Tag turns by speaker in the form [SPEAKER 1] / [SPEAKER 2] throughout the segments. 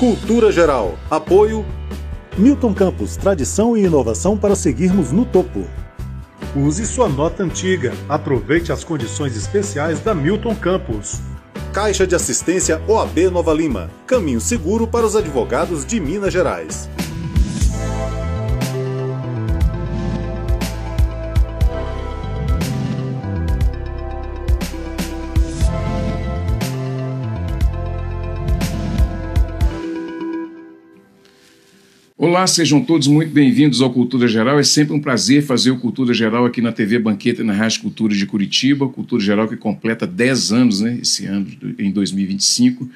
[SPEAKER 1] Cultura Geral. Apoio Milton Campos, tradição e inovação para seguirmos no topo. Use sua nota antiga. Aproveite as condições especiais da Milton Campos. Caixa de Assistência OAB Nova Lima. Caminho seguro para os advogados de Minas Gerais.
[SPEAKER 2] Olá, sejam todos muito bem-vindos ao Cultura Geral. É sempre um prazer fazer o Cultura Geral aqui na TV Banqueta e na Rádio Cultura de Curitiba. Cultura Geral que completa 10 anos, né, esse ano, em 2025.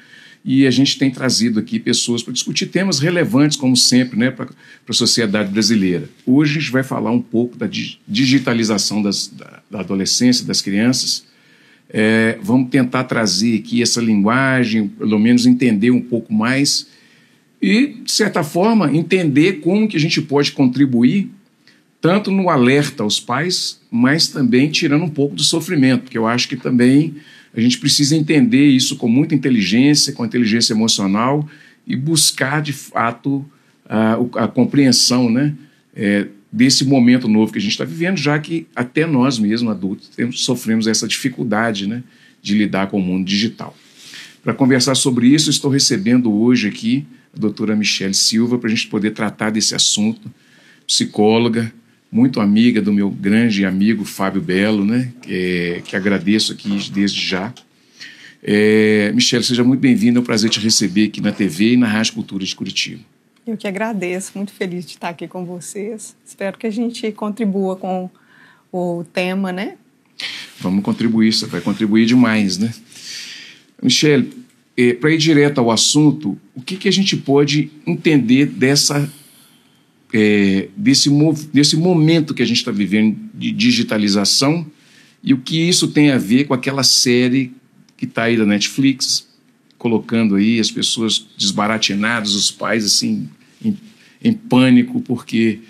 [SPEAKER 2] E a gente tem trazido aqui pessoas para discutir temas relevantes, como sempre, né, para a sociedade brasileira. Hoje a gente vai falar um pouco da digitalização da adolescência, das crianças. Vamos tentar trazer aqui essa linguagem, pelo menos entender um pouco mais e, de certa forma, entender como que a gente pode contribuir tanto no alerta aos pais, mas também tirando um pouco do sofrimento, porque eu acho que também a gente precisa entender isso com muita inteligência, com inteligência emocional e buscar, de fato, a compreensão, né, desse momento novo que a gente está vivendo, já que até nós mesmos, adultos, sofremos essa dificuldade, né, de lidar com o mundo digital. Para conversar sobre isso, estou recebendo hoje aqui a doutora Michele Silva, para a gente poder tratar desse assunto, psicóloga, muito amiga do meu grande amigo Fábio Belo, né, que agradeço aqui desde já. Michele, seja muito bem-vinda, é um prazer te receber aqui na TV e na Rádio Cultura de Curitiba.
[SPEAKER 3] Eu que agradeço, muito feliz de estar aqui com vocês. Espero que a gente contribua com o tema, né? Vamos
[SPEAKER 2] contribuir, você vai contribuir demais, né? Michele, para ir direto ao assunto, o que a gente pode entender desse momento que a gente está vivendo de digitalização e o que isso tem a ver com aquela série que está aí da Netflix, colocando aí as pessoas desbaratinadas, os pais assim em pânico, porque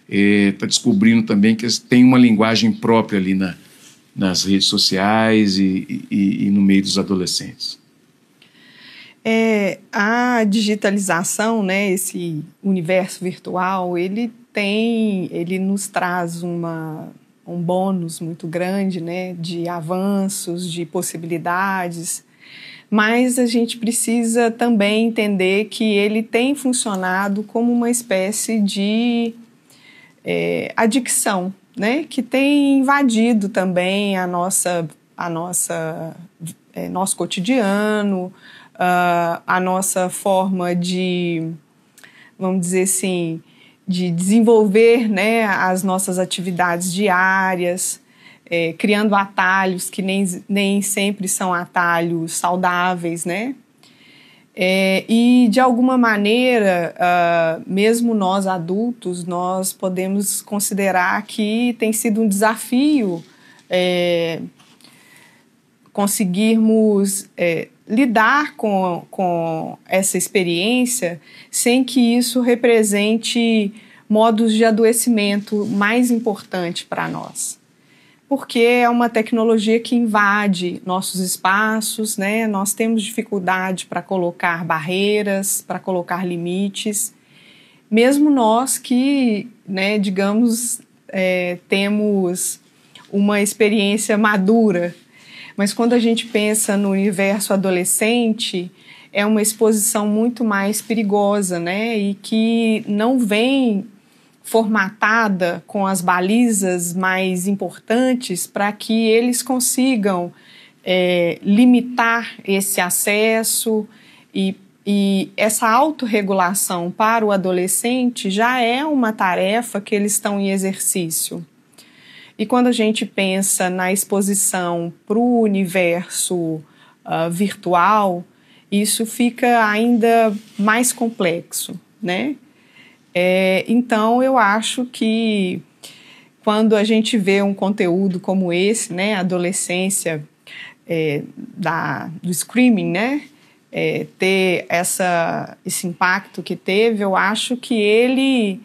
[SPEAKER 2] está descobrindo também que tem uma linguagem própria ali nas redes sociais e no meio dos adolescentes.
[SPEAKER 3] A digitalização, né, esse universo virtual, ele nos traz um bônus muito grande, né, de avanços, de possibilidades, mas a gente precisa também entender que ele tem funcionado como uma espécie de adicção, né, que tem invadido também nosso cotidiano, a nossa forma de, vamos dizer assim, de desenvolver, né, as nossas atividades diárias, criando atalhos que nem sempre são atalhos saudáveis, né? E, de alguma maneira, mesmo nós adultos, nós podemos considerar que tem sido um desafio conseguirmos lidar com essa experiência sem que isso represente modos de adoecimento mais importante para nós. Porque é uma tecnologia que invade nossos espaços, né? Nós temos dificuldade para colocar barreiras, para colocar limites, mesmo nós que, né, digamos, temos uma experiência madura. Mas quando a gente pensa no universo adolescente, é uma exposição muito mais perigosa, né? E que não vem formatada com as balizas mais importantes para que eles consigam limitar esse acesso e essa autorregulação para o adolescente já é uma tarefa que eles estão em exercício. E quando a gente pensa na exposição para o universo virtual, isso fica ainda mais complexo, né? Então, eu acho que quando a gente vê um conteúdo como esse, né, a adolescência do streaming, né, ter esse impacto que teve, eu acho que ele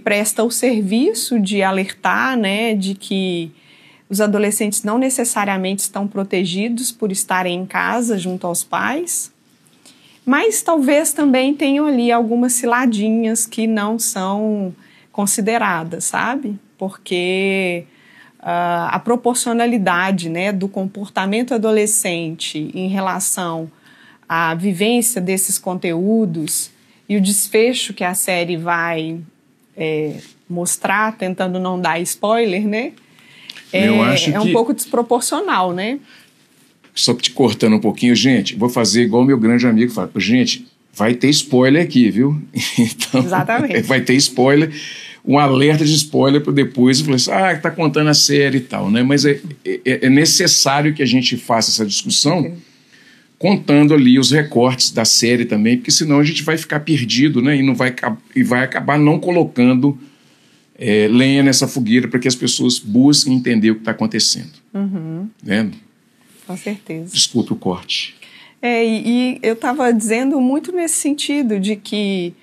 [SPEAKER 3] presta o serviço de alertar, né, de que os adolescentes não necessariamente estão protegidos por estarem em casa junto aos pais, Mas talvez também tenham ali algumas ciladinhas que não são consideradas, sabe? Porque a proporcionalidade, né, do comportamento adolescente em relação à vivência desses conteúdos e o desfecho que a série vai mostrar, tentando não dar spoiler, né?
[SPEAKER 2] Eu acho
[SPEAKER 3] é um pouco desproporcional, né?
[SPEAKER 2] Só te cortando um pouquinho, gente, vou fazer igual meu grande amigo fala. Gente, vai ter spoiler aqui, viu? Então,
[SPEAKER 3] exatamente.
[SPEAKER 2] Vai ter spoiler, um alerta de spoiler para depois falar assim, tá contando a série e tal, né? Mas é necessário que a gente faça essa discussão contando ali os recortes da série também, porque senão a gente vai ficar perdido, né? E vai acabar não colocando lenha nessa fogueira para que as pessoas busquem entender o que está acontecendo. Né?
[SPEAKER 3] Com certeza.
[SPEAKER 2] Desculpe o corte.
[SPEAKER 3] E eu estava dizendo muito nesse sentido de que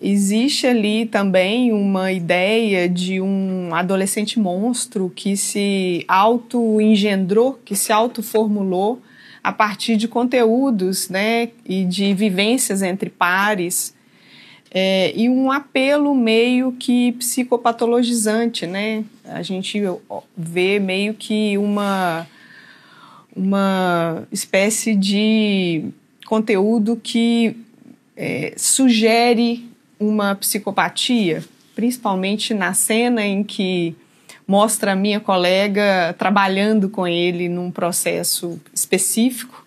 [SPEAKER 3] existe ali também uma ideia de um adolescente monstro que se auto-engendrou, que se auto-formulou a partir de conteúdos, né, e de vivências entre pares, e um apelo meio que psicopatologizante, né? A gente vê meio que uma espécie de conteúdo que sugere uma psicopatia, principalmente na cena em que mostra a minha colega trabalhando com ele num processo específico.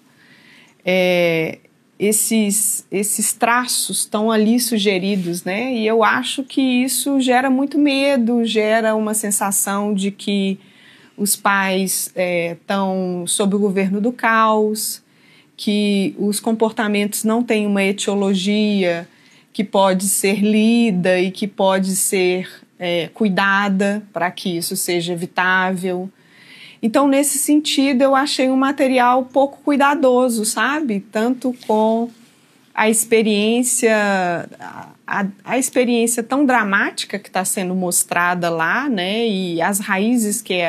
[SPEAKER 3] Esses traços estão ali sugeridos, né? E eu acho que isso gera muito medo, gera uma sensação de que os pais estão sob o governo do caos, que os comportamentos não têm uma etiologia que pode ser lida e que pode ser cuidada para que isso seja evitável. Então, nesse sentido, eu achei um material pouco cuidadoso, sabe? Tanto com a experiência, a experiência tão dramática que está sendo mostrada lá, né? E as raízes que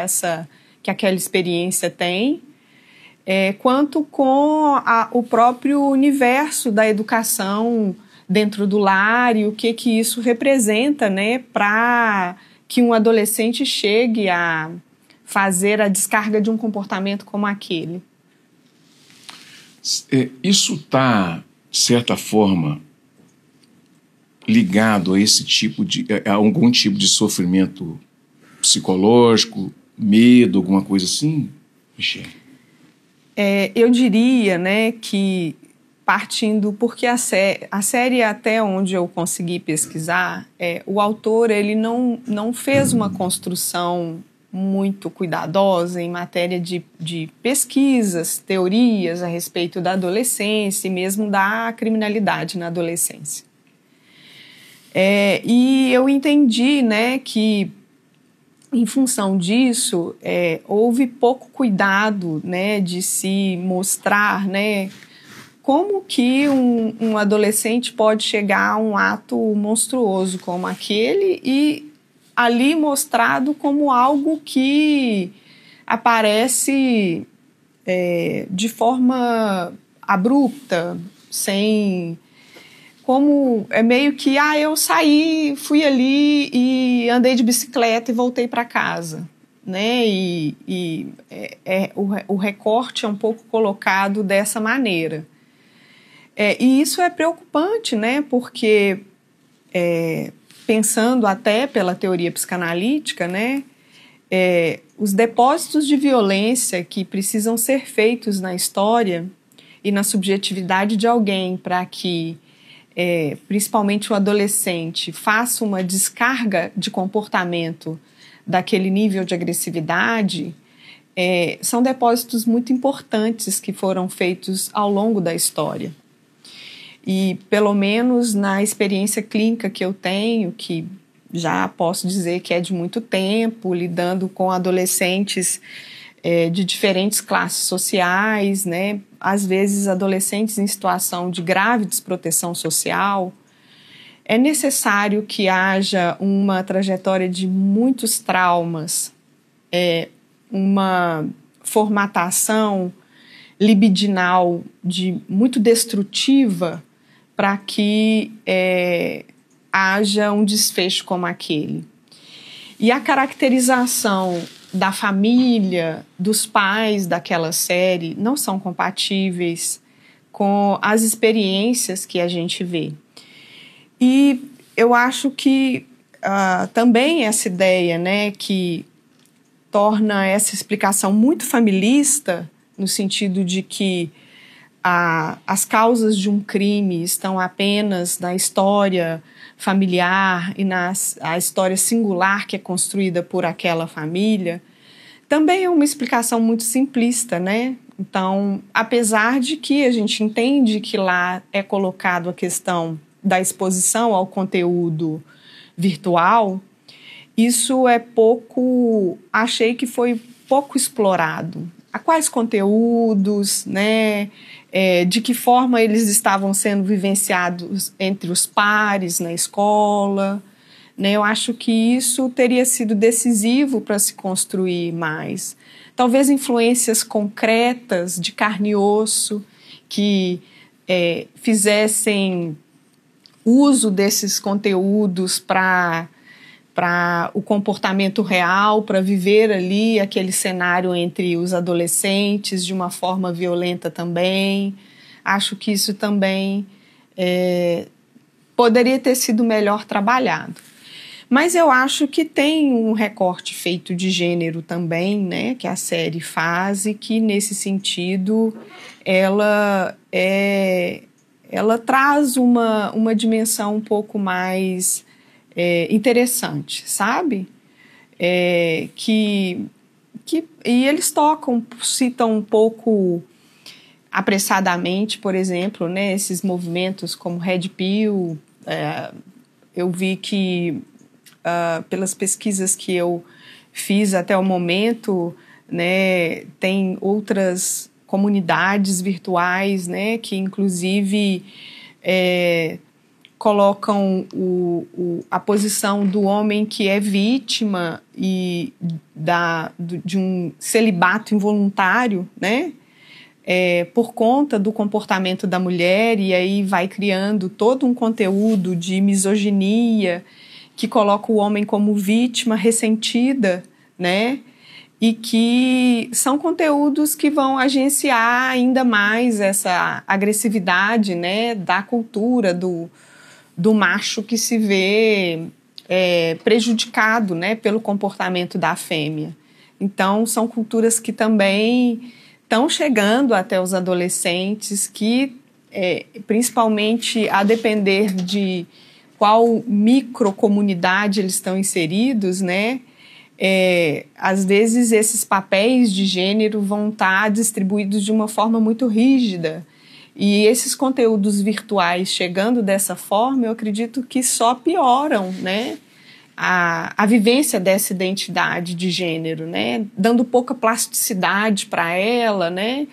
[SPEAKER 3] aquela experiência tem, quanto com o próprio universo da educação dentro do lar e o que isso representa, né? Para que um adolescente chegue a fazer a descarga de um comportamento como aquele.
[SPEAKER 2] Isso está, de certa forma, ligado a a algum tipo de sofrimento psicológico, medo, alguma coisa assim, Michele?
[SPEAKER 3] Eu diria, né, que porque a série, até onde eu consegui pesquisar, o autor ele não fez uma construção muito cuidadosa em matéria de pesquisas, teorias a respeito da adolescência e mesmo da criminalidade na adolescência. E eu entendi, né, que em função disso houve pouco cuidado, né, de se mostrar, né, como que um adolescente pode chegar a um ato monstruoso como aquele e ali mostrado como algo que aparece de forma abrupta, como meio que eu saí, fui ali e andei de bicicleta e voltei para casa, né? O recorte é um pouco colocado dessa maneira. E isso é preocupante, né? Porque pensando até pela teoria psicanalítica, né, os depósitos de violência que precisam ser feitos na história e na subjetividade de alguém para que, principalmente o adolescente, faça uma descarga de comportamento daquele nível de agressividade, são depósitos muito importantes que foram feitos ao longo da história. E, pelo menos na experiência clínica que eu tenho, que já posso dizer que é de muito tempo, lidando com adolescentes de diferentes classes sociais, né? Às vezes adolescentes em situação de grave desproteção social, é necessário que haja uma trajetória de muitos traumas, uma formatação libidinal, muito destrutiva, para que haja um desfecho como aquele. E a caracterização da família, dos pais daquela série, não são compatíveis com as experiências que a gente vê. E eu acho que também essa ideia, né, que torna essa explicação muito familista, no sentido de que as causas de um crime estão apenas na história familiar e na história singular que é construída por aquela família, também é uma explicação muito simplista, né? Então, apesar de que a gente entende que lá é colocado a questão da exposição ao conteúdo virtual, isso achei que foi pouco explorado. A quais conteúdos, né? De que forma eles estavam sendo vivenciados entre os pares na escola, né? Eu acho que isso teria sido decisivo para se construir mais. Talvez influências concretas de carne e osso que fizessem uso desses conteúdos para o comportamento real, para viver ali aquele cenário entre os adolescentes de uma forma violenta também. Acho que isso também poderia ter sido melhor trabalhado. Mas eu acho que tem um recorte feito de gênero também, né, que a série faz, e que, nesse sentido, ela traz uma dimensão um pouco mais interessante, sabe? E eles citam um pouco apressadamente, por exemplo, né, esses movimentos como Red Pill. Eu vi que, pelas pesquisas que eu fiz até o momento, né, tem outras comunidades virtuais, né, que inclusive colocam a posição do homem que é vítima de um celibato involuntário, né, por conta do comportamento da mulher, e aí vai criando todo um conteúdo de misoginia que coloca o homem como vítima ressentida, né, e que são conteúdos que vão agenciar ainda mais essa agressividade, né, da cultura do macho que se vê prejudicado, né, pelo comportamento da fêmea. Então, são culturas que também estão chegando até os adolescentes, que, principalmente a depender de qual microcomunidade eles estão inseridos, né, às vezes esses papéis de gênero vão estar distribuídos de uma forma muito rígida. E esses conteúdos virtuais chegando dessa forma, eu acredito que só pioram, né, a vivência dessa identidade de gênero, né, dando pouca plasticidade para ela, né,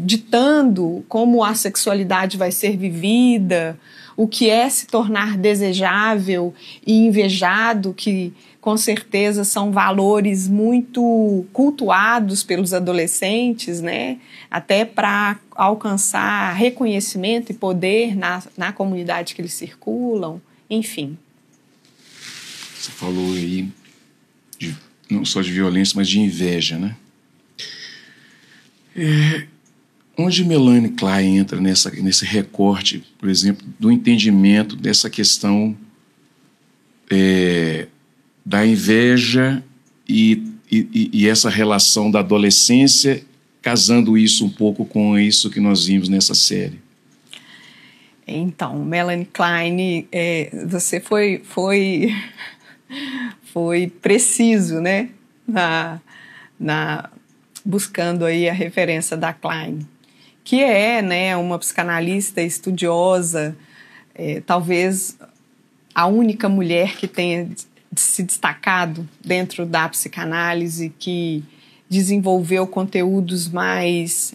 [SPEAKER 3] ditando como a sexualidade vai ser vivida, o que é se tornar desejável e invejado, que com certeza são valores muito cultuados pelos adolescentes, né? Até para alcançar reconhecimento e poder na comunidade que eles circulam, enfim.
[SPEAKER 2] Você falou aí não só de violência, mas de inveja, né? Onde Melanie Klein entra nesse recorte, por exemplo, do entendimento dessa questão da inveja e essa relação da adolescência, casando isso um pouco com isso que nós vimos nessa série?
[SPEAKER 3] Então, Melanie Klein, você foi preciso, né, buscando aí a referência da Klein, que né, uma psicanalista estudiosa, talvez a única mulher que tenha se destacado dentro da psicanálise, que desenvolveu conteúdos mais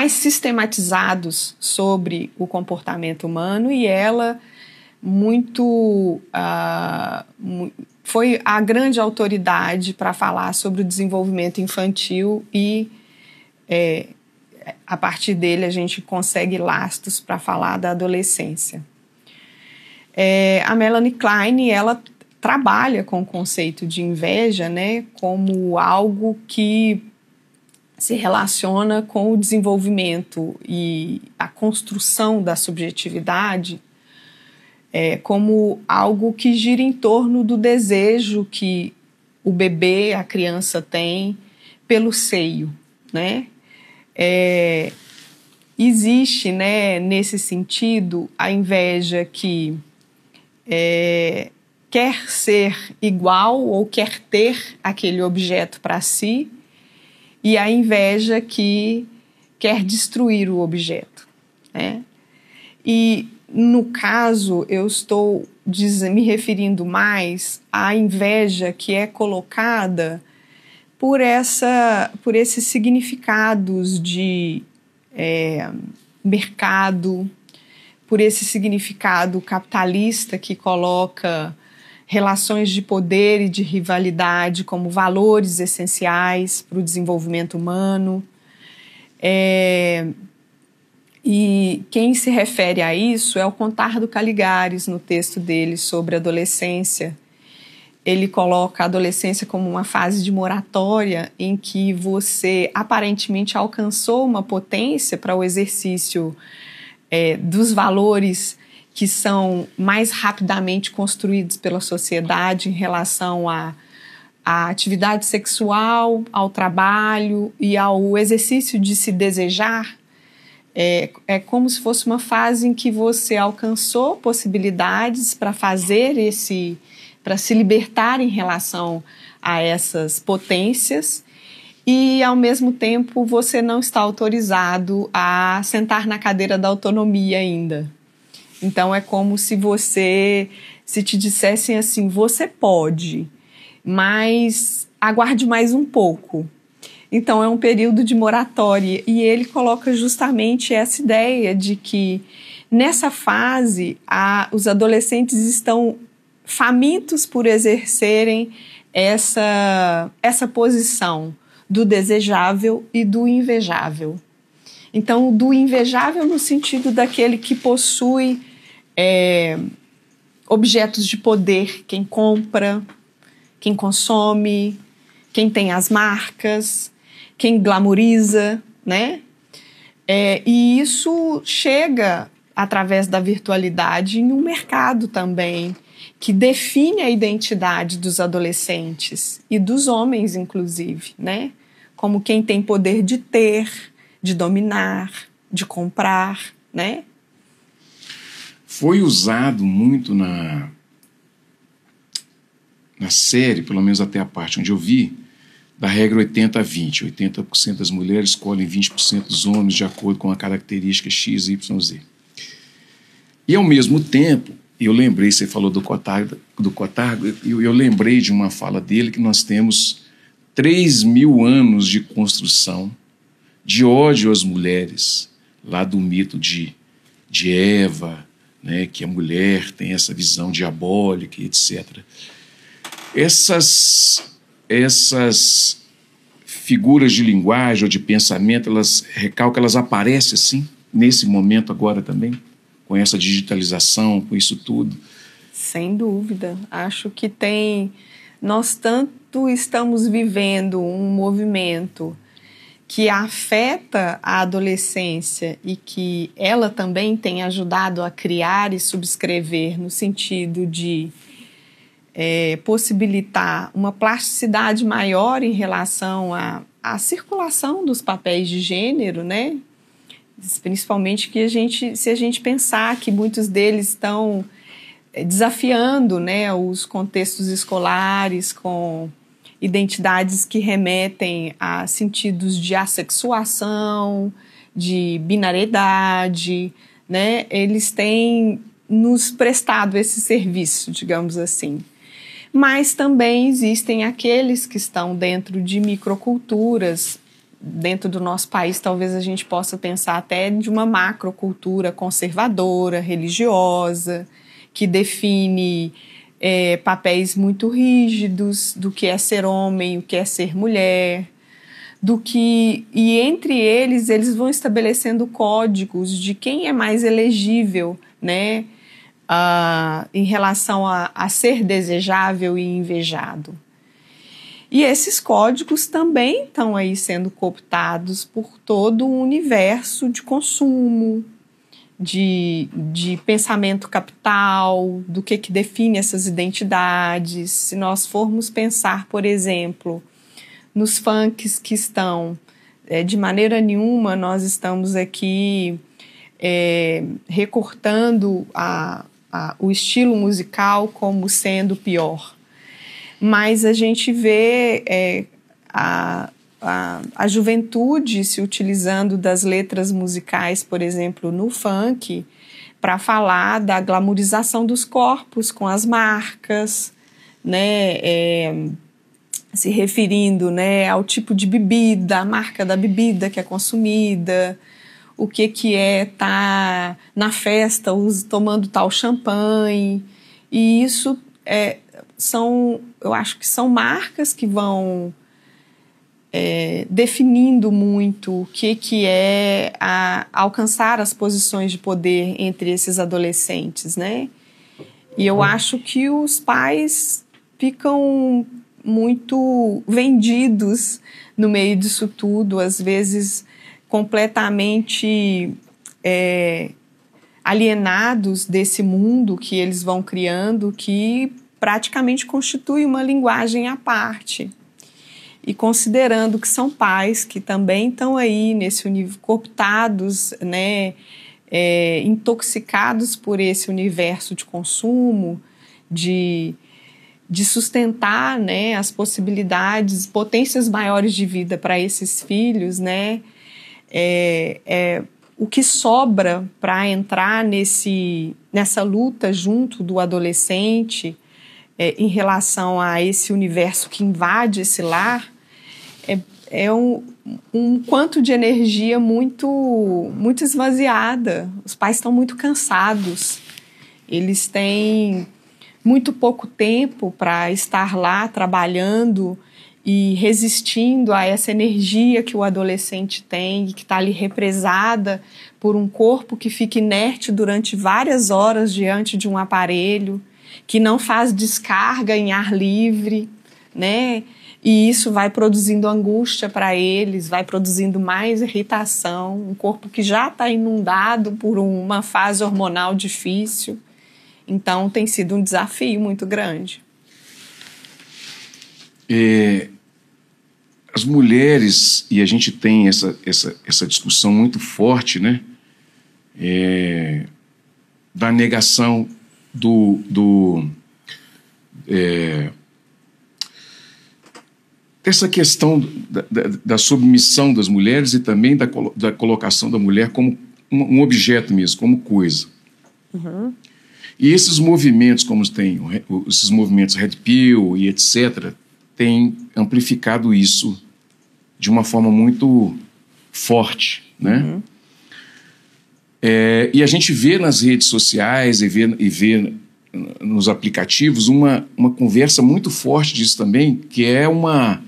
[SPEAKER 3] sistematizados sobre o comportamento humano, e ela foi a grande autoridade para falar sobre o desenvolvimento infantil e a partir dele a gente consegue lastros para falar da adolescência. A Melanie Klein, ela trabalha com o conceito de inveja, né, como algo que se relaciona com o desenvolvimento e a construção da subjetividade, como algo que gira em torno do desejo que o bebê, a criança tem pelo seio, né? Existe, né, nesse sentido, a inveja que quer ser igual ou quer ter aquele objeto para si, e a inveja que quer destruir o objeto, né? E, no caso, eu estou me referindo mais à inveja que é colocada por esses significados de mercado, por esse significado capitalista que coloca relações de poder e de rivalidade como valores essenciais para o desenvolvimento humano. E quem se refere a isso é o Contardo Caligares, no texto dele sobre a adolescência. Ele coloca a adolescência como uma fase de moratória em que você aparentemente alcançou uma potência para o exercício dos valores que são mais rapidamente construídos pela sociedade em relação à atividade sexual, ao trabalho e ao exercício de se desejar. É como se fosse uma fase em que você alcançou possibilidades para para se libertar em relação a essas potências e, ao mesmo tempo, você não está autorizado a sentar na cadeira da autonomia ainda. Então, é como se te dissessem assim, você pode, mas aguarde mais um pouco. Então, é um período de moratória e ele coloca justamente essa ideia de que, nessa fase, os adolescentes estão famintos por exercerem essa posição do desejável e do invejável. Então, do invejável no sentido daquele que possui objetos de poder, quem compra, quem consome, quem tem as marcas, quem glamoriza, né? E isso chega através da virtualidade em um mercado também que define a identidade dos adolescentes e dos homens, inclusive, né? Como quem tem poder de ter, de dominar, de comprar, né?
[SPEAKER 2] Foi usado muito na série, pelo menos até a parte onde eu vi, da regra 80-20. 80% das mulheres escolhem 20% dos homens de acordo com a característica X, Y, Z. E, ao mesmo tempo, eu lembrei, você falou do Contardo, eu lembrei de uma fala dele que nós temos 3.000 anos de construção de ódio às mulheres, lá do mito de Eva, né, que a mulher tem essa visão diabólica, etc. Essas figuras de linguagem ou de pensamento, elas aparecem assim, nesse momento agora também, com essa digitalização, com isso tudo?
[SPEAKER 3] Sem dúvida. Acho que nós tanto estamos vivendo um movimento que afeta a adolescência e que ela também tem ajudado a criar e subscrever no sentido de possibilitar uma plasticidade maior em relação à circulação dos papéis de gênero, né? Principalmente se a gente pensar que muitos deles estão desafiando, né, os contextos escolares com identidades que remetem a sentidos de assexuação, de binariedade, né? Eles têm nos prestado esse serviço, digamos assim. Mas também existem aqueles que estão dentro de microculturas. Dentro do nosso país, talvez a gente possa pensar até de uma macrocultura conservadora, religiosa, que define papéis muito rígidos do que é ser homem, o que é ser mulher, e entre eles vão estabelecendo códigos de quem é mais elegível, né, em relação a ser desejável e invejado. E esses códigos também estão aí sendo cooptados por todo um universo de consumo, de pensamento capital, do que define essas identidades. Se nós formos pensar, por exemplo, nos funks que estão, de maneira nenhuma nós estamos aqui recortando o estilo musical como sendo pior. Mas a gente vê a juventude se utilizando das letras musicais, por exemplo, no funk, para falar da glamourização dos corpos com as marcas, né, se referindo, né, ao tipo de bebida, a marca da bebida que é consumida, o que é estar na festa tomando tal champanhe, e isso eu acho que são marcas que vão definindo muito o que é alcançar as posições de poder entre esses adolescentes, né? E eu acho que os pais ficam muito vendidos no meio disso tudo, às vezes completamente alienados desse mundo que eles vão criando, que praticamente constitui uma linguagem à parte. E considerando que são pais que também estão aí nesse universo, cooptados, né, intoxicados por esse universo de consumo, de sustentar, né, as possibilidades, potências maiores de vida para esses filhos, né, o que sobra para entrar nessa luta junto do adolescente, em relação a esse universo que invade esse lar, é um quanto de energia muito, muito esvaziada. Os pais estão muito cansados, eles têm muito pouco tempo para estar lá trabalhando e resistindo a essa energia que o adolescente tem e que está ali represada por um corpo que fica inerte durante várias horas diante de um aparelho, que não faz descarga em ar livre, né? E isso vai produzindo angústia para eles, vai produzindo mais irritação, um corpo que já está inundado por uma fase hormonal difícil. Então, tem sido um desafio muito grande.
[SPEAKER 2] As mulheres, e a gente tem essa discussão muito forte, né? Da negação dessa questão da submissão das mulheres e também da colocação da mulher como um objeto mesmo, como coisa.
[SPEAKER 3] Uhum.
[SPEAKER 2] E esses movimentos, como tem esses movimentos Red Pill e etc., têm amplificado isso de uma forma muito forte, né?
[SPEAKER 3] Uhum.
[SPEAKER 2] E a gente vê nas redes sociais e vê nos aplicativos uma conversa muito forte disso também, que é uma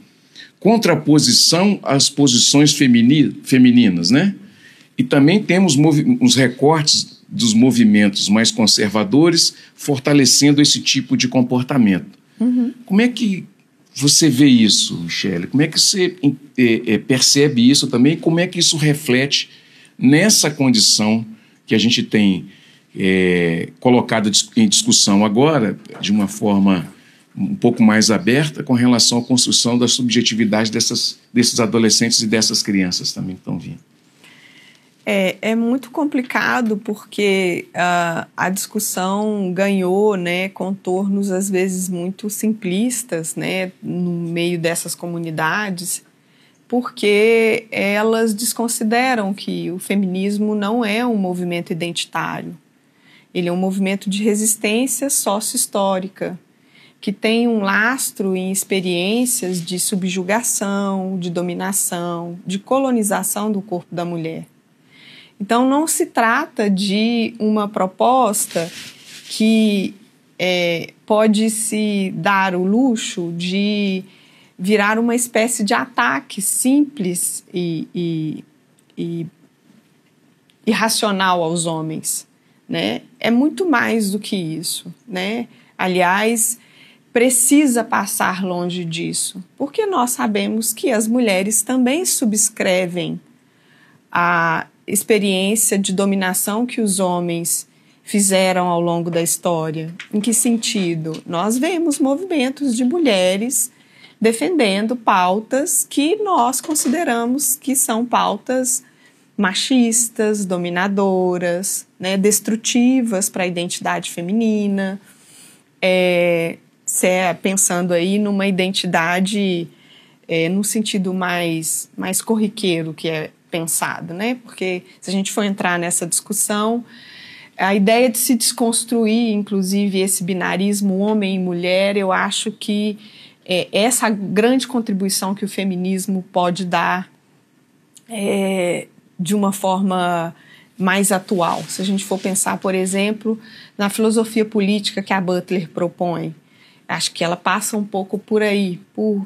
[SPEAKER 2] contraposição às posições femininas, né? E também temos uns recortes dos movimentos mais conservadores fortalecendo esse tipo de comportamento.
[SPEAKER 3] Uhum.
[SPEAKER 2] Como é que você vê isso, Michele? Como é que você percebe isso também? Como é que isso reflete nessa condição que a gente tem colocado em discussão agora, de uma forma um pouco mais aberta, com relação à construção da subjetividade desses adolescentes e dessas crianças também que estão vindo?
[SPEAKER 3] É muito complicado porque a discussão ganhou, né, contornos às vezes muito simplistas, né, no meio dessas comunidades, porque elas desconsideram que o feminismo não é um movimento identitário. Ele é um movimento de resistência sócio-histórica, que tem um lastro em experiências de subjugação, de dominação, de colonização do corpo da mulher. Então, não se trata de uma proposta que pode se dar o luxo de virar uma espécie de ataque simples e irracional aos homens, né? É muito mais do que isso, né? Aliás, precisa passar longe disso, porque nós sabemos que as mulheres também subscrevem a experiência de dominação que os homens fizeram ao longo da história. Em que sentido? Nós vemos movimentos de mulheres defendendo pautas que nós consideramos que são pautas machistas, dominadoras, né, destrutivas para a identidade feminina, pensando aí numa identidade no sentido mais corriqueiro que é pensado, né? Porque se a gente for entrar nessa discussão, a ideia de se desconstruir, inclusive, esse binarismo homem e mulher, eu acho que essa grande contribuição que o feminismo pode dar de uma forma mais atual. Se a gente for pensar, por exemplo, na filosofia política que a Butler propõe, acho que ela passa um pouco por aí, por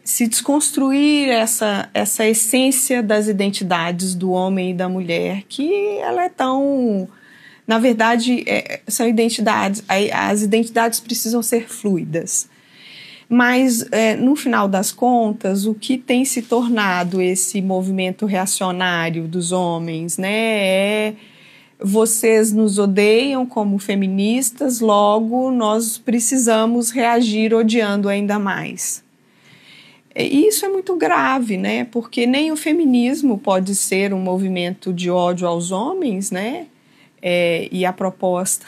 [SPEAKER 3] se desconstruir essa essência das identidades do homem e da mulher, que ela é tão... Na verdade, são identidades, as identidades precisam ser fluidas. Mas, no final das contas, o que tem se tornado esse movimento reacionário dos homens, né, vocês nos odeiam como feministas, logo nós precisamos reagir odiando ainda mais. E isso é muito grave, né, porque nem o feminismo pode ser um movimento de ódio aos homens, né, e a proposta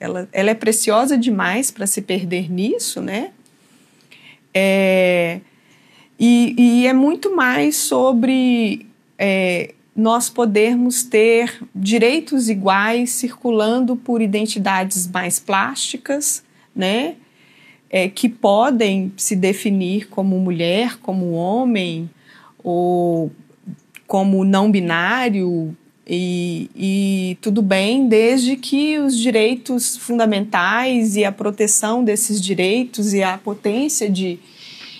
[SPEAKER 3] ela é preciosa demais para se perder nisso, né. E é muito mais sobre nós podermos ter direitos iguais circulando por identidades mais plásticas, né, que podem se definir como mulher, como homem, ou como não binário, e tudo bem, desde que os direitos fundamentais e a proteção desses direitos e a potência de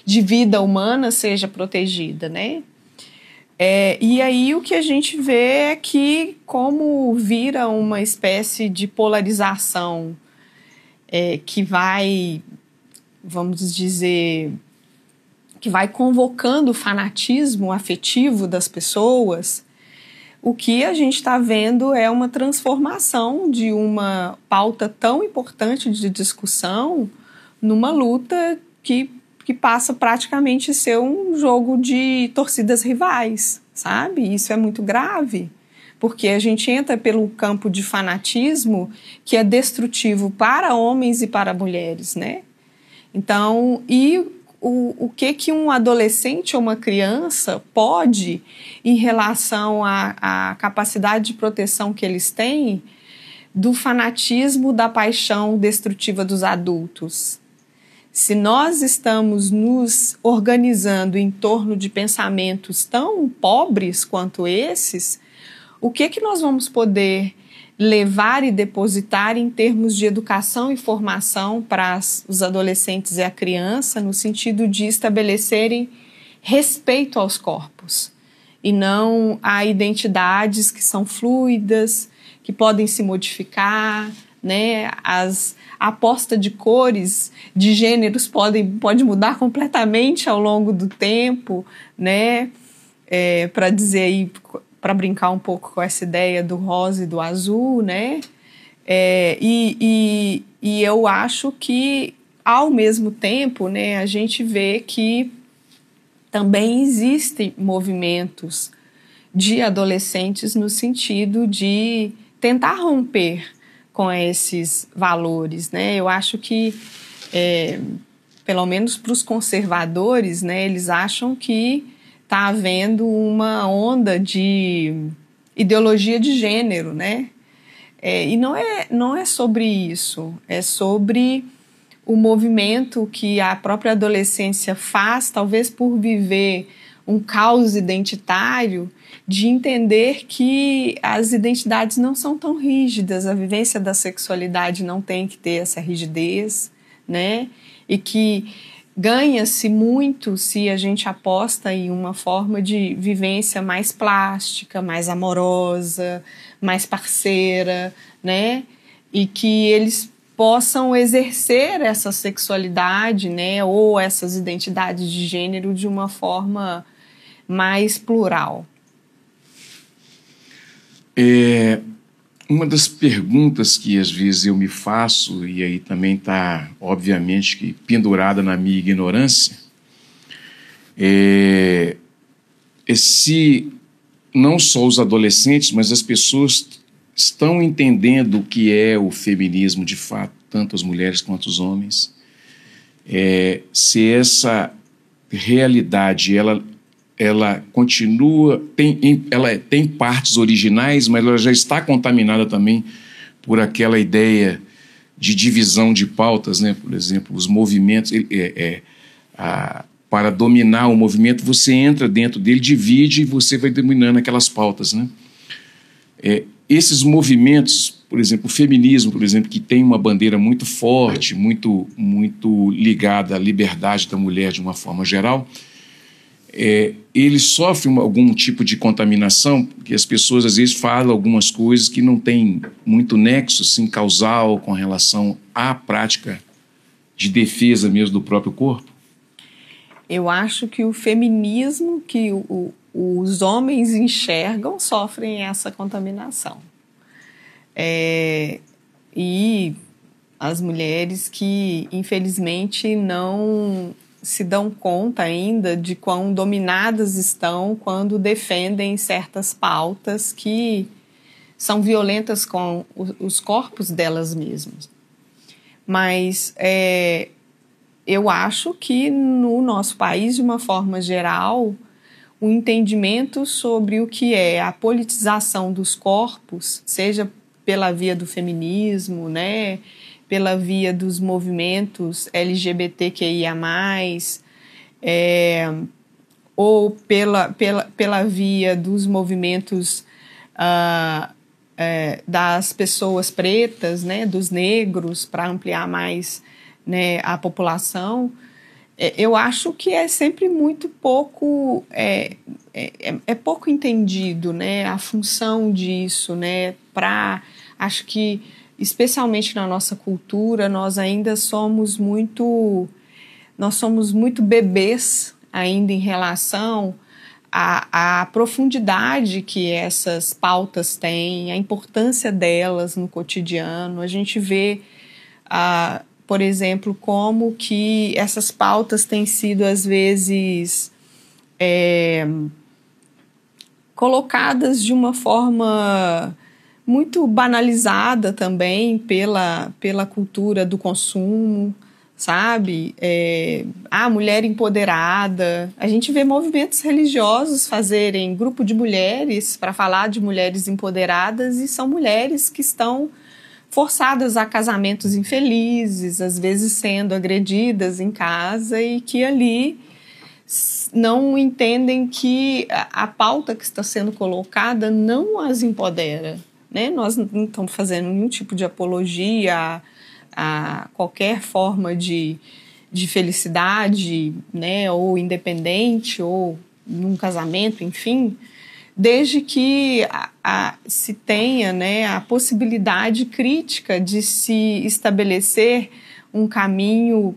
[SPEAKER 3] vida humana seja protegida, né? E aí o que a gente vê é que como vira uma espécie de polarização que vai, vamos dizer, que vai convocando o fanatismo afetivo das pessoas. O que a gente está vendo é uma transformação de uma pauta tão importante de discussão numa luta que passa praticamente a ser um jogo de torcidas rivais, sabe? Isso é muito grave, porque a gente entra pelo campo de fanatismo que é destrutivo para homens e para mulheres, né? Então, o que um adolescente ou uma criança pode, em relação à capacidade de proteção que eles têm, do fanatismo, da paixão destrutiva dos adultos? Se nós estamos nos organizando em torno de pensamentos tão pobres quanto esses, o que nós vamos poder levar e depositar em termos de educação e formação para os adolescentes e a criança, no sentido de estabelecerem respeito aos corpos e não a identidades que são fluidas, que podem se modificar, né? A aposta de cores, de gêneros pode mudar completamente ao longo do tempo, né? Para dizer aí, para brincar um pouco com essa ideia do rosa e do azul, né? E eu acho que, ao mesmo tempo, né, a gente vê que também existem movimentos de adolescentes no sentido de tentar romper com esses valores, né? Eu acho que, pelo menos para os conservadores, né, eles acham que está havendo uma onda de ideologia de gênero, né? E não é sobre isso, é sobre o movimento que a própria adolescência faz, talvez por viver um caos identitário, de entender que as identidades não são tão rígidas, a vivência da sexualidade não tem que ter essa rigidez, né? E que ganha-se muito se a gente aposta em uma forma de vivência mais plástica, mais amorosa, mais parceira, né? E que eles possam exercer essa sexualidade, né? Ou essas identidades de gênero de uma forma mais plural.
[SPEAKER 2] Uma das perguntas que às vezes eu me faço, e aí também está, obviamente, que pendurada na minha ignorância, é se não só os adolescentes, mas as pessoas estão entendendo o que é o feminismo de fato, tanto as mulheres quanto os homens, se essa realidade ela continua, ela tem partes originais, mas ela já está contaminada também por aquela ideia de divisão de pautas, né? Por exemplo, os movimentos, para dominar o movimento, você entra dentro dele, divide e você vai dominando aquelas pautas, né? Esses movimentos, por exemplo, o feminismo, por exemplo, que tem uma bandeira muito forte, muito ligada à liberdade da mulher de uma forma geral, ele sofre algum tipo de contaminação, porque as pessoas às vezes falam algumas coisas que não têm muito nexo assim, causal com relação à prática de defesa mesmo do próprio corpo?
[SPEAKER 3] Eu acho que o feminismo que os homens enxergam sofrem essa contaminação. E as mulheres que, infelizmente, não se dão conta ainda de quão dominadas estão quando defendem certas pautas que são violentas com os corpos delas mesmas. Mas eu acho que no nosso país, de uma forma geral, o entendimento sobre o que é a politização dos corpos, seja pela via do feminismo, né, pela via dos movimentos LGBTQIA+, ou pela via dos movimentos das pessoas pretas, né, dos negros, para ampliar mais, né, a população. Eu acho que é sempre muito pouco, pouco entendido, né, a função disso, né, acho que, especialmente na nossa cultura, nós ainda somos muito bebês ainda em relação à profundidade que essas pautas têm, a importância delas no cotidiano. A gente vê, por exemplo, como que essas pautas têm sido, às vezes, colocadas de uma forma muito banalizada também pela cultura do consumo, sabe? A mulher empoderada. A gente vê movimentos religiosos fazerem grupo de mulheres para falar de mulheres empoderadas, e são mulheres que estão forçadas a casamentos infelizes, às vezes sendo agredidas em casa, e que ali não entendem que a pauta que está sendo colocada não as empodera, né? Nós não estamos fazendo nenhum tipo de apologia a qualquer forma de felicidade, né? Ou independente, ou num casamento, enfim, desde que se tenha, né, a possibilidade crítica de se estabelecer um caminho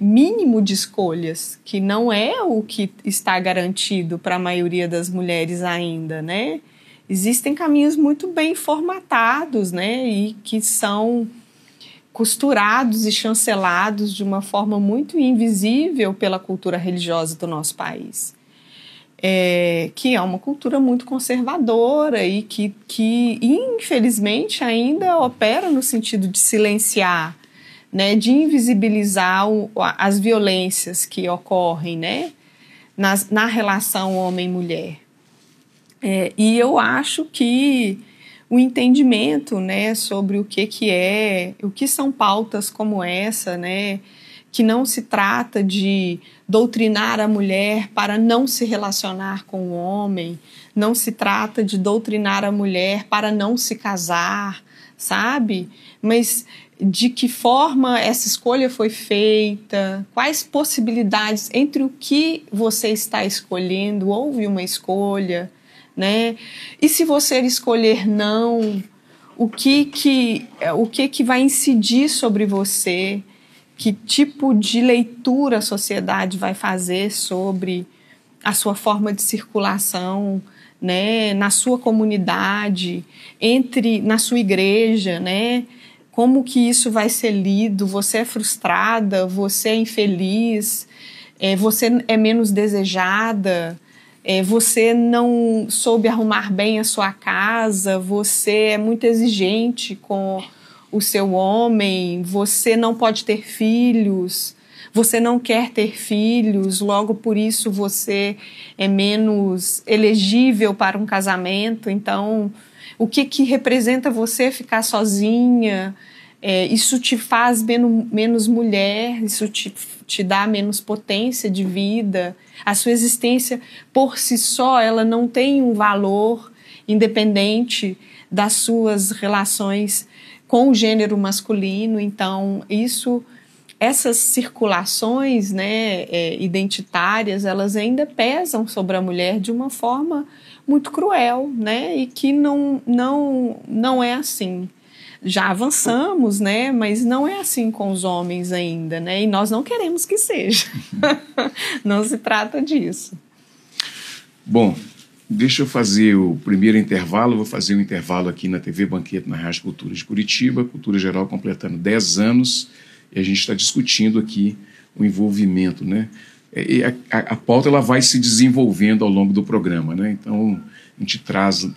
[SPEAKER 3] mínimo de escolhas, que não é o que está garantido para a maioria das mulheres ainda, né? Existem caminhos muito bem formatados, né, e que são costurados e chancelados de uma forma muito invisível pela cultura religiosa do nosso país, que é uma cultura muito conservadora e que infelizmente ainda opera no sentido de silenciar, né, de invisibilizar as violências que ocorrem, né, na relação homem-mulher. E eu acho que o entendimento, né, sobre o que são pautas como essa, né, que não se trata de doutrinar a mulher para não se relacionar com o homem, não se trata de doutrinar a mulher para não se casar, sabe? Mas de que forma essa escolha foi feita, quais possibilidades entre o que você está escolhendo, houve uma escolha, né? E se você escolher não, o que vai incidir sobre você? Que tipo de leitura a sociedade vai fazer sobre a sua forma de circulação, né, na sua comunidade, na sua igreja, né? Como que isso vai ser lido? Você é frustrada? Você é infeliz? Você é menos desejada? Você não soube arrumar bem a sua casa? Você é muito exigente com o seu homem, você não pode ter filhos, você não quer ter filhos, logo por isso você é menos elegível para um casamento. Então, o que representa você ficar sozinha? Isso te faz menos mulher, isso te dá menos potência de vida. A sua existência por si só, ela não tem um valor independente das suas relações com o gênero masculino. Então, essas circulações, né, identitárias, elas ainda pesam sobre a mulher de uma forma muito cruel, né, e que não é assim. Já avançamos, né, mas não é assim com os homens ainda, né, e nós não queremos que seja. Não se trata disso.
[SPEAKER 2] Bom, deixa eu fazer o primeiro intervalo. Vou fazer um intervalo aqui na TV Banqueta, na Rádio Cultura de Curitiba, Cultura Geral completando 10 anos, e a gente está discutindo aqui o envolvimento, né? E a pauta ela vai se desenvolvendo ao longo do programa, né? Então, a gente traz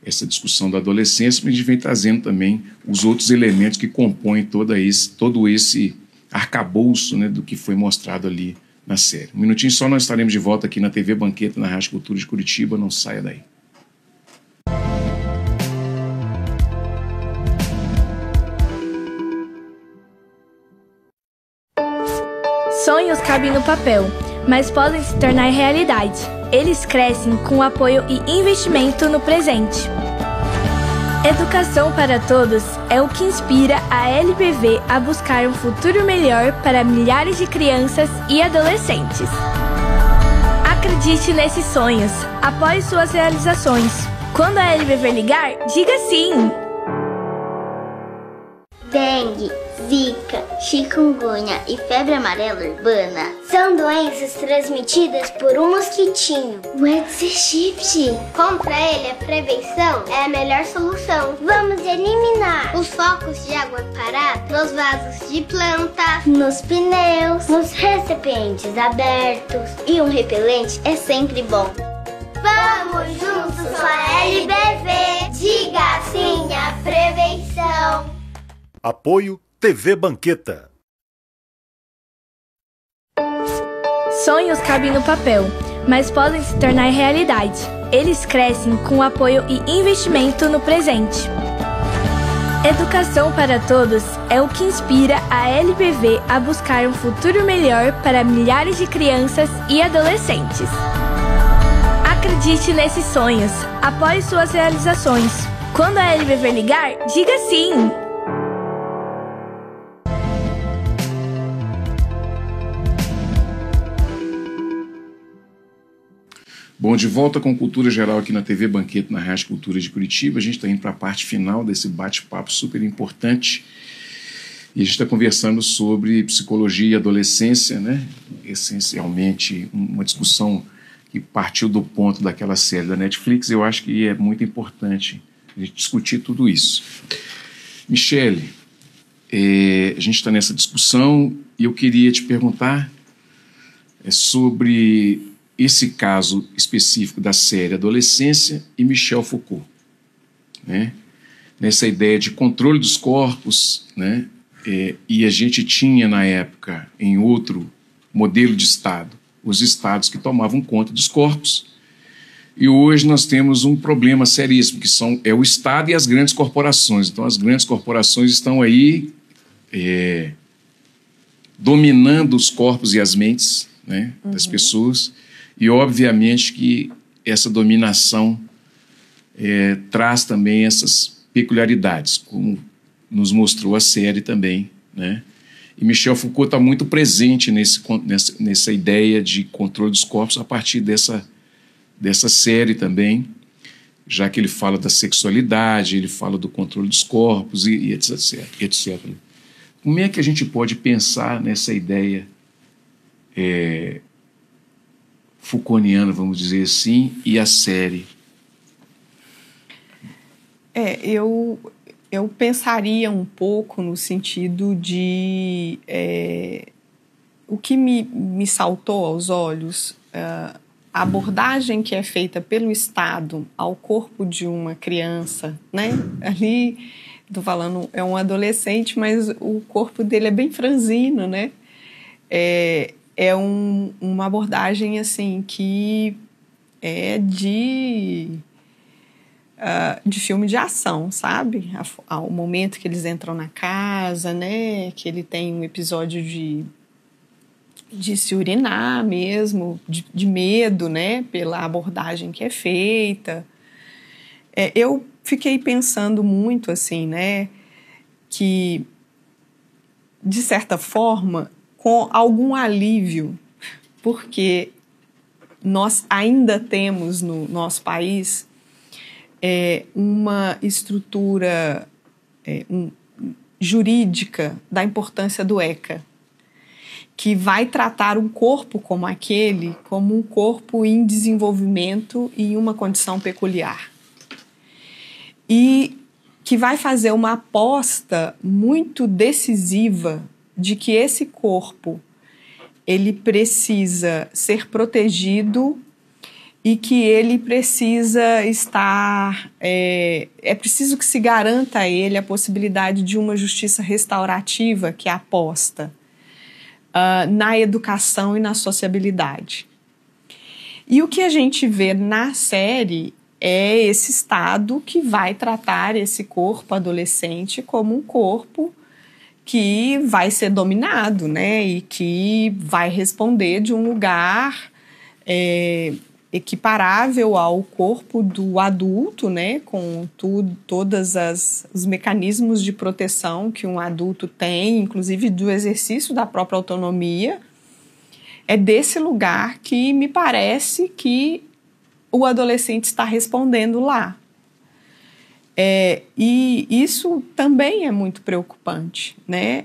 [SPEAKER 2] essa discussão da adolescência, mas a gente vem trazendo também os outros elementos que compõem todo esse arcabouço, né, do que foi mostrado ali na série. Um minutinho só, nós estaremos de volta aqui na TV Banqueta, na Rádio Cultura de Curitiba. Não saia daí.
[SPEAKER 4] Sonhos cabem no papel, mas podem se tornar realidade. Eles crescem com apoio e investimento no presente. Educação para todos é o que inspira a LBV a buscar um futuro melhor para milhares de crianças e adolescentes. Acredite nesses sonhos, apoie suas realizações. Quando a LBV ligar, diga sim!
[SPEAKER 5] Dengue, zika, chikungunya e febre amarela urbana são doenças transmitidas por um mosquitinho, o Aedes aegypti. Contra ele, a prevenção é a melhor solução. Vamos eliminar os focos de água parada nos vasos de planta, nos pneus, nos recipientes abertos. E um repelente é sempre bom. Vamos juntos com a LBV. Diga sim à prevenção.
[SPEAKER 1] Apoio TV Banqueta.
[SPEAKER 4] Sonhos cabem no papel, mas podem se tornar realidade. Eles crescem com apoio e investimento no presente. Educação para todos é o que inspira a LBV a buscar um futuro melhor para milhares de crianças e adolescentes. Acredite nesses sonhos, apoie suas realizações. Quando a LBV ligar, diga sim!
[SPEAKER 2] Bom, de volta com Cultura Geral aqui na TV Banqueta, na Rádio Cultura de Curitiba. A gente está indo para a parte final desse bate-papo super importante. E a gente está conversando sobre psicologia e adolescência, né? Essencialmente, uma discussão que partiu do ponto daquela série da Netflix. Eu acho que é muito importante a gente discutir tudo isso. Michele, a gente está nessa discussão e eu queria te perguntar sobre esse caso específico da série Adolescência e Michel Foucault, né? Nessa ideia de controle dos corpos, né? E a gente tinha na época, em outro modelo de Estado, os estados que tomavam conta dos corpos, e hoje nós temos um problema seríssimo, que é o Estado e as grandes corporações. Então as grandes corporações estão aí dominando os corpos e as mentes, né, das pessoas, e obviamente que essa dominação traz também essas peculiaridades, como nos mostrou a série também, né? E Michel Foucault está muito presente nessa ideia de controle dos corpos a partir dessa série também, já que ele fala da sexualidade, ele fala do controle dos corpos e etc. Como é que a gente pode pensar nessa ideia Foucaultiana, vamos dizer assim, e a série?
[SPEAKER 3] Eu pensaria um pouco no sentido de... o que me saltou aos olhos, a abordagem que é feita pelo Estado ao corpo de uma criança, né? Ali, estou falando, é um adolescente, mas o corpo dele é bem franzino, né? Uma abordagem, assim, que é de filme de ação, sabe? Ao momento que eles entram na casa, né? Que ele tem um episódio de se urinar mesmo, de medo, né? Pela abordagem que é feita. Eu fiquei pensando muito, assim, né? Que, de certa forma, com algum alívio, porque nós ainda temos no nosso país uma estrutura jurídica da importância do ECA, que vai tratar um corpo como aquele como um corpo em desenvolvimento e em uma condição peculiar. E que vai fazer uma aposta muito decisiva de que esse corpo ele precisa ser protegido e que ele precisa estar... É preciso que se garanta a ele a possibilidade de uma justiça restaurativa que aposta na educação e na sociabilidade. E o que a gente vê na série é esse Estado que vai tratar esse corpo adolescente como um corpo que vai ser dominado, né? E que vai responder de um lugar equiparável ao corpo do adulto, né? Com todos os mecanismos de proteção que um adulto tem, inclusive do exercício da própria autonomia. É desse lugar que me parece que o adolescente está respondendo lá. E isso também é muito preocupante, né?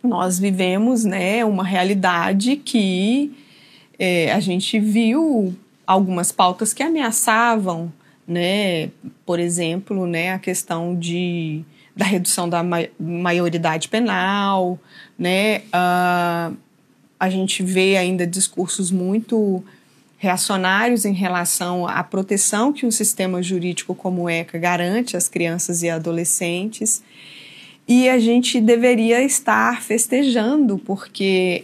[SPEAKER 3] Nós vivemos, né, uma realidade que a gente viu algumas pautas que ameaçavam, né, por exemplo, né, a questão da redução da maioridade penal, né? A gente vê ainda discursos muito reacionários em relação à proteção que um sistema jurídico como o ECA garante às crianças e adolescentes. E a gente deveria estar festejando, porque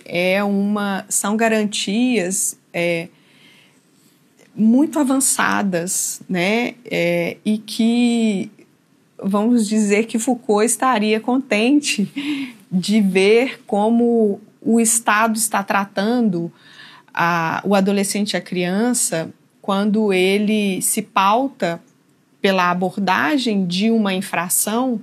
[SPEAKER 3] são garantias muito avançadas, né? E que, vamos dizer que Foucault estaria contente de ver como o Estado está tratando o adolescente e a criança quando ele se pauta pela abordagem de uma infração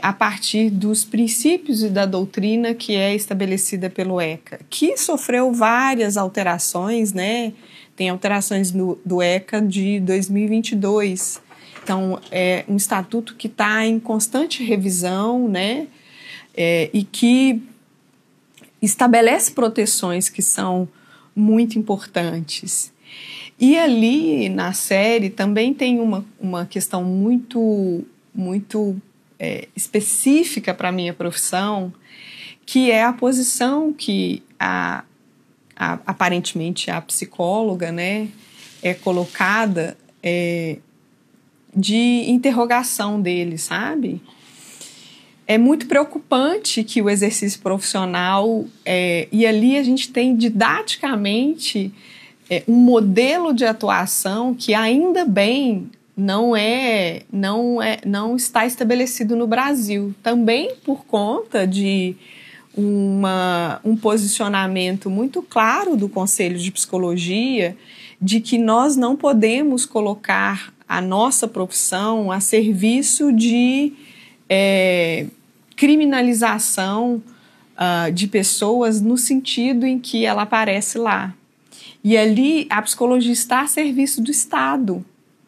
[SPEAKER 3] a partir dos princípios e da doutrina que é estabelecida pelo ECA, que sofreu várias alterações, né? Tem alterações do ECA de 2022. Então, é um estatuto que está em constante revisão, né? E que estabelece proteções que são muito importantes. E ali, na série, também tem uma questão muito específica para a minha profissão, que é a posição que aparentemente a psicóloga, né, é colocada de interrogação dele, sabe? É muito preocupante que o exercício profissional, e ali a gente tem didaticamente um modelo de atuação que ainda bem não está estabelecido no Brasil, também por conta de um posicionamento muito claro do Conselho de Psicologia de que nós não podemos colocar a nossa profissão a serviço de criminalização de pessoas no sentido em que ela aparece lá. E ali a psicologia está a serviço do Estado,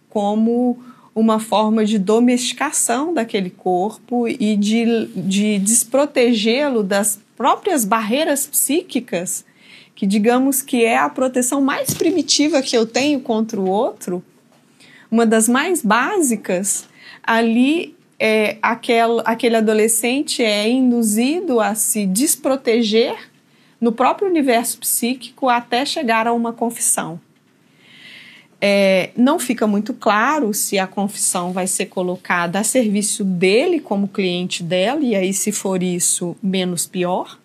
[SPEAKER 3] como uma forma de domesticação daquele corpo e de desprotegê-lo das próprias barreiras psíquicas, que digamos que é a proteção mais primitiva que eu tenho contra o outro, uma das mais básicas. Ali aquele adolescente é induzido a se desproteger no próprio universo psíquico até chegar a uma confissão. Não fica muito claro se a confissão vai ser colocada a serviço dele como cliente dela, e aí, se for isso, menos pior.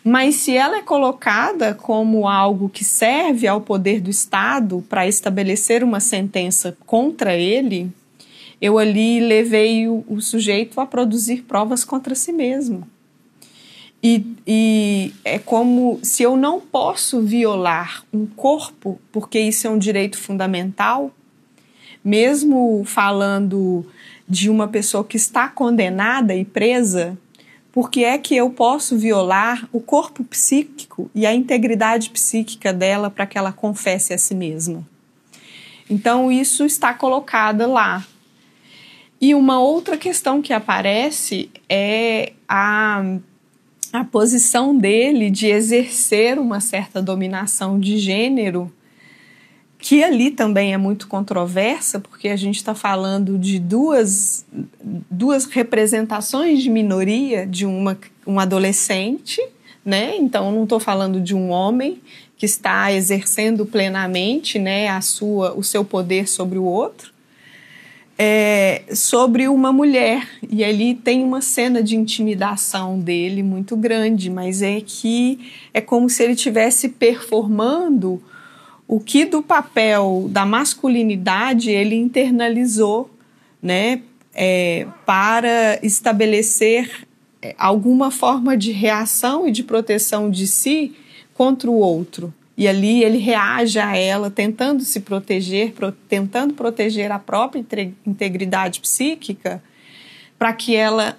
[SPEAKER 3] Mas se ela é colocada como algo que serve ao poder do Estado para estabelecer uma sentença contra ele, eu ali levei o sujeito a produzir provas contra si mesmo. E é como se eu não posso violar um corpo, porque isso é um direito fundamental, mesmo falando de uma pessoa que está condenada e presa, porque é que eu posso violar o corpo psíquico e a integridade psíquica dela para que ela confesse a si mesma. Então isso está colocado lá. E uma outra questão que aparece é a posição dele de exercer uma certa dominação de gênero, que ali também é muito controversa, porque a gente está falando de duas representações de minoria de um adolescente, né? Então não estou falando de um homem que está exercendo plenamente, né, o seu poder sobre o outro, sobre uma mulher, e ali tem uma cena de intimidação dele muito grande, mas é como se ele estivesse performando o que do papel da masculinidade ele internalizou, né, para estabelecer alguma forma de reação e de proteção de si contra o outro. E ali ele reage a ela, tentando se proteger, tentando proteger a própria integridade psíquica, para que ela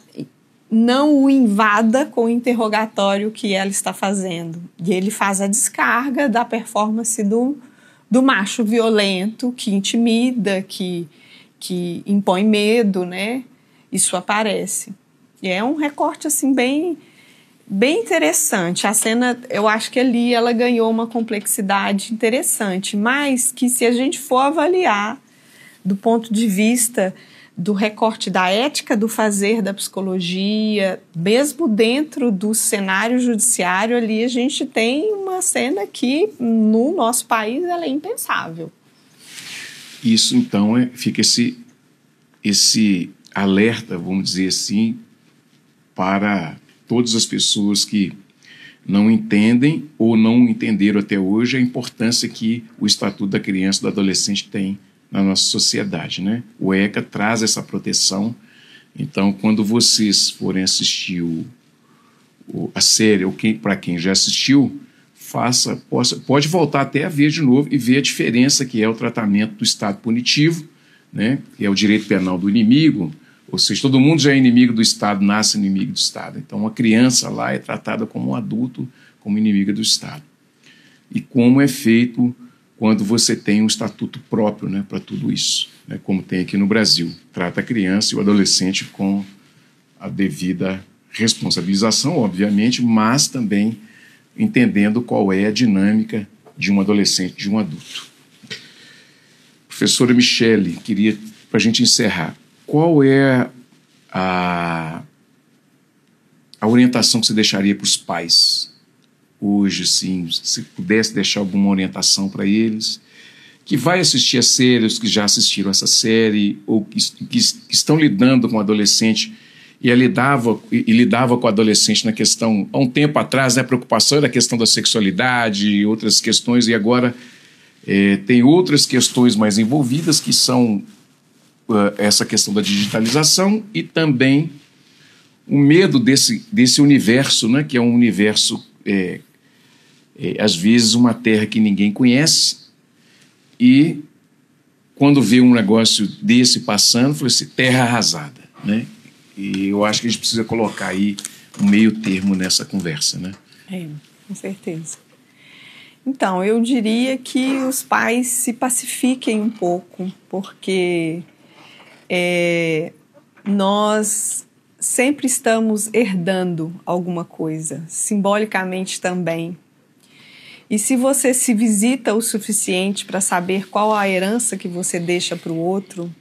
[SPEAKER 3] não o invada com o interrogatório que ela está fazendo. E ele faz a descarga da performance do macho violento, que intimida, que impõe medo, né? Isso aparece. E é um recorte assim bem interessante. A cena, eu acho que ali ela ganhou uma complexidade interessante, mas que, se a gente for avaliar do ponto de vista do recorte da ética do fazer da psicologia, mesmo dentro do cenário judiciário, ali a gente tem uma cena que no nosso país ela é impensável.
[SPEAKER 2] Isso, então, fica esse alerta, vamos dizer assim, para todas as pessoas que não entendem ou não entenderam até hoje a importância que o Estatuto da Criança e do Adolescente tem na nossa sociedade, né? O ECA traz essa proteção. Então, quando vocês forem assistir a série, ou para quem já assistiu, pode voltar até a ver de novo e ver a diferença que é o tratamento do Estado punitivo, né? Que é o direito penal do inimigo. Ou seja, todo mundo já é inimigo do Estado, nasce inimigo do Estado. Então, uma criança lá é tratada como um adulto, como inimiga do Estado. E como é feito quando você tem um estatuto próprio, né, para tudo isso, né, como tem aqui no Brasil. Trata a criança e o adolescente com a devida responsabilização, obviamente, mas também entendendo qual é a dinâmica de um adolescente, de um adulto. Professora Michele, queria, para a gente encerrar, qual é a orientação que você deixaria para os pais hoje, sim, se pudesse deixar alguma orientação para eles, que vai assistir a série, os que já assistiram essa série, ou que estão lidando com o adolescente e lidava com o adolescente na questão, há um tempo atrás, né, a preocupação era a questão da sexualidade e outras questões, e agora Tem outras questões mais envolvidas, que são essa questão da digitalização e também o medo desse universo, né, que é um universo, às vezes, uma terra que ninguém conhece, e quando vê um negócio desse passando, fala assim, terra arrasada, né? E eu acho que a gente precisa colocar aí um meio termo nessa conversa, né?
[SPEAKER 3] Com certeza. Então, eu diria que os pais se pacifiquem um pouco, porque nós sempre estamos herdando alguma coisa, simbolicamente também. E se você se visita o suficiente para saber qual a herança que você deixa para o outro,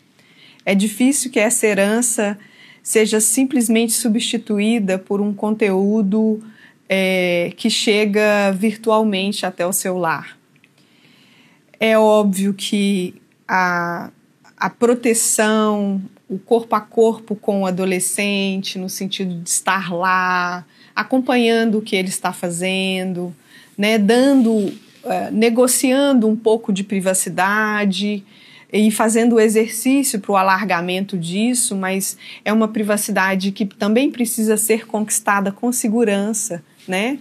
[SPEAKER 3] é difícil que essa herança seja simplesmente substituída por um conteúdo que chega virtualmente até o seu lar. É óbvio que a proteção, o corpo a corpo com o adolescente, no sentido de estar lá, acompanhando o que ele está fazendo, né, negociando um pouco de privacidade e fazendo o exercício para o alargamento disso, mas é uma privacidade que também precisa ser conquistada com segurança, né?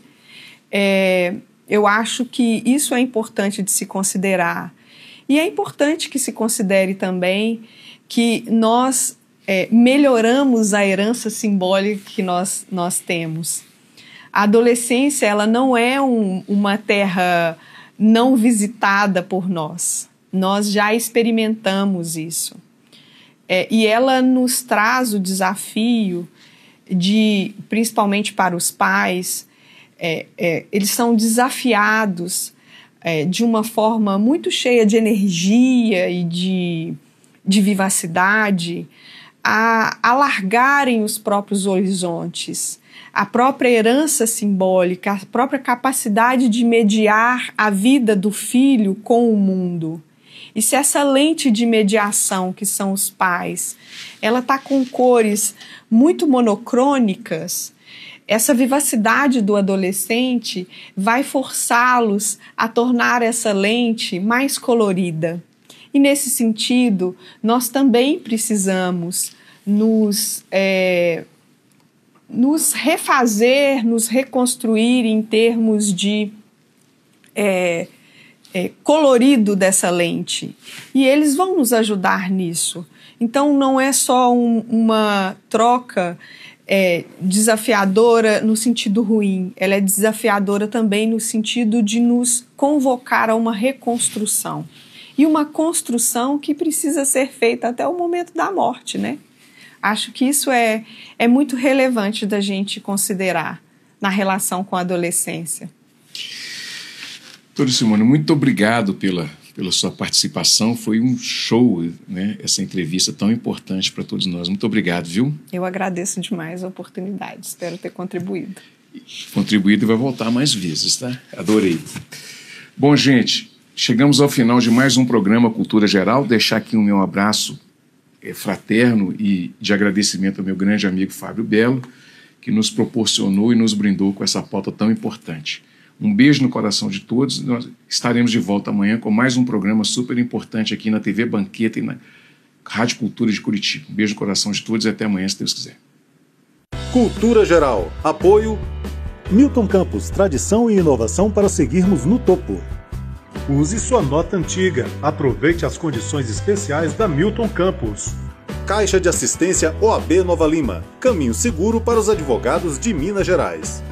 [SPEAKER 3] Eu acho que isso é importante de se considerar. E é importante que se considere também que nós melhoramos a herança simbólica que nós temos. A adolescência, ela não é uma terra não visitada por nós. Nós já experimentamos isso. E ela nos traz o desafio de, principalmente para os pais, eles são desafiados de uma forma muito cheia de energia e de vivacidade a alargarem os próprios horizontes. A própria herança simbólica, a própria capacidade de mediar a vida do filho com o mundo. E se essa lente de mediação, que são os pais, ela está com cores muito monocrônicas, essa vivacidade do adolescente vai forçá-los a tornar essa lente mais colorida. E nesse sentido, nós também precisamos nos refazer, nos reconstruir em termos de colorido dessa lente. E eles vão nos ajudar nisso. Então, não é só uma troca desafiadora no sentido ruim, ela é desafiadora também no sentido de nos convocar a uma reconstrução. E uma construção que precisa ser feita até o momento da morte, né? Acho que isso é muito relevante da gente considerar na relação com a adolescência.
[SPEAKER 2] Doutora Simone, muito obrigado pela sua participação. Foi um show, né, essa entrevista tão importante para todos nós. Muito obrigado, viu?
[SPEAKER 3] Eu agradeço demais a oportunidade. Espero ter contribuído.
[SPEAKER 2] Contribuído e vai voltar mais vezes, tá? Adorei. Bom, gente, chegamos ao final de mais um programa Cultura Geral. Deixar aqui o meu abraço fraterno e de agradecimento ao meu grande amigo Fábio Belo, que nos proporcionou e nos brindou com essa pauta tão importante. Um beijo no coração de todos. Nós estaremos de volta amanhã com mais um programa super importante aqui na TV Banqueta e na Rádio Cultura de Curitiba. Um beijo no coração de todos e até amanhã, se Deus quiser.
[SPEAKER 1] Cultura Geral. Apoio Milton Campos, tradição e inovação para seguirmos no topo. Use sua nota antiga. Aproveite as condições especiais da Milton Campos. Caixa de Assistência OAB Nova Lima. Caminho seguro para os advogados de Minas Gerais.